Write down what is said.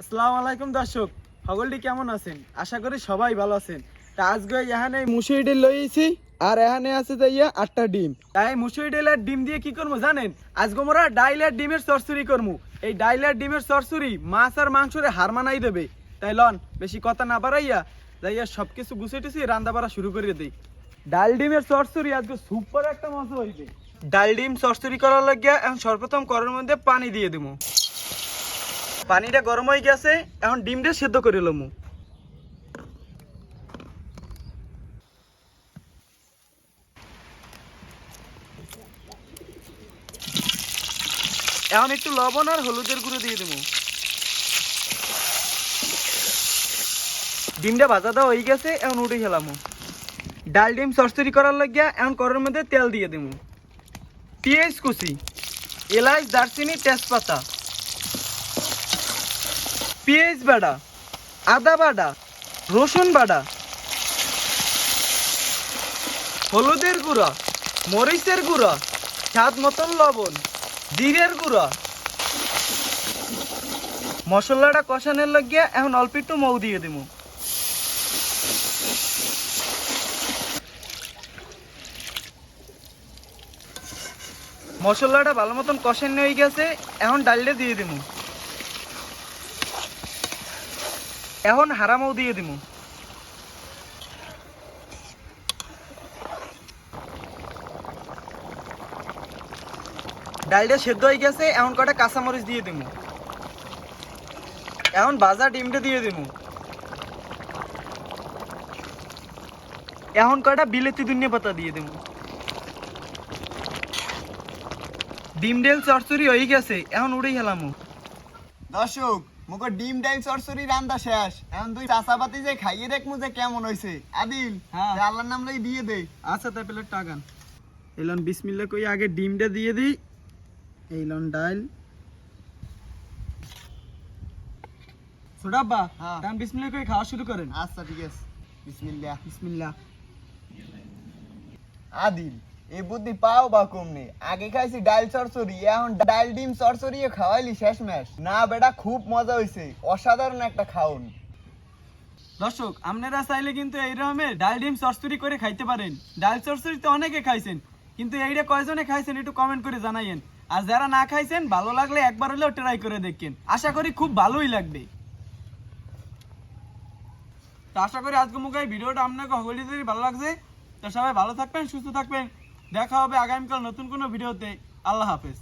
আসসালামু আলাইকুম দর্শক, সকলটি কেমন আছেন? আশা করি সবাই ভালো আছেন। তা আজকে এখানে মুসুরি ডিম লইছি আর এখানে আছে যাইয়া 8টা ডিম। তাই মুসুরি ডিমের ডিম দিয়ে কি করবো জানেন? আজকে আমরা ডাইলের ডিমের চরচুরি করবো। এই ডাইলের ডিমের চরচুরি মাছ আর মাংসরে হার মানাই দেবে। তাই লন বেশি কথা না বাড়াইয়া যাইয়া সবকিছু গুছিয়ে টুছিয়ে রান্না বাড়া শুরু করে দেই। ডাল ডিমের চরচুরি আজকে সুপার একটা মজা হইবে। ডাল ডিম চরচুরি করার লাগিয়া এখন সর্বপ্রথম কড়াইয়ের মধ্যে পানি দিয়ে দেবো। পানিটা গরম হয়ে গেছে, এখন ডিমটা সেদ্ধ করে লমু। এখন একটু লবণ আর হলুদের গুঁড়ো দিয়ে দেবো। ডিমটা ভাজা দেওয়া হয়ে গেছে, এখন উঠে খেলামু। ডাল ডিম চরচরি করার লাগিয়া এখন কড়াইয়ের মধ্যে তেল দিয়ে দেবো। পেঁয়াজ কুচি, এলাচ, দারচিনি, তেজপাতা, পেঁয়াজ বাটা, আদা বাটা, রসুন বাটা, হলুদের গুঁড়া, মরিচের গুঁড়া, স্বাদ মতন লবণ, জিরের গুঁড়া। মশলাটা কষানোর লাগিয়া এখন অল্প একটু মৌ দিয়ে দেব। মশলাটা ভালো মতন কষানো হয়ে গেছে, এখন ডালটা দিয়ে দেব। এখন হারা মৌ দিয়ে দেব। ডালটা সেদ্ধ হয়ে গেছে, এখন কটা কাঁচামরিচ দিয়ে দেব। এখন ভাজা ডিমটা দিয়ে দেব। এখন কটা বিলেতি ধনিয়া পাতা দিয়ে দেব। ডিম ডেল চরচুরি হয়ে গেছে, এখন উড়েই হেলাম। দর্শক মুখ ডিম ডাইল চরচরি রান্দা শেষ। এখন তুই চাচাপাতি যে খাইয়ে দেখমু যে কেমন হয়েছে। আদিল হ্যাঁ। আল্লাহর নাম লই দিয়ে দে। আচ্ছা তাই প্লেট টাকান। এলন বিসমিল্লাহ কই আগে ডিমটা দিয়ে দিই। এইলন ডাল ছোটাব্বা, হ্যাঁ। এখন বিসমিল্লাহ কই খাওয়া শুরু করেন। আচ্ছা ঠিক আছে, বিসমিল্লাহ। বিসমিল্লাহ। আদিল এই বুদ্ধি পাও বা কমনে? আগে খাইছি ডাল চরচরি, এখন ডাল ডিম চরচরি খাওয়াইলি শেষ ম্যাশ। না বেটা খুব মজা হয়েছে, অসাধারণ একটা খাওন। দর্শক আপনারা চাইলে কিন্তু এই রকমের ডাল ডিম চরচুরি করে খাইতে পারেন। ডাল চরচুরি তো অনেকে খাইছেন, কিন্তু এইটা কয়জনে খাইছেন একটু কমেন্ট করে জানাইয়েন। আর যারা না খাইছেন ভালো লাগলে একবার হলেও ট্রাই করে দেখেন, আশা করি খুব ভালোই লাগবে। তো আশা করি আজকে মুখে এই ভিডিওটা আপনাকে সকলেই যদি ভালো লাগছে। তো সবাই ভালো থাকবেন, সুস্থ থাকবেন। দেখা হবে আগামীকাল নতুন কোনো ভিডিওতে। আল্লাহ হাফেজ।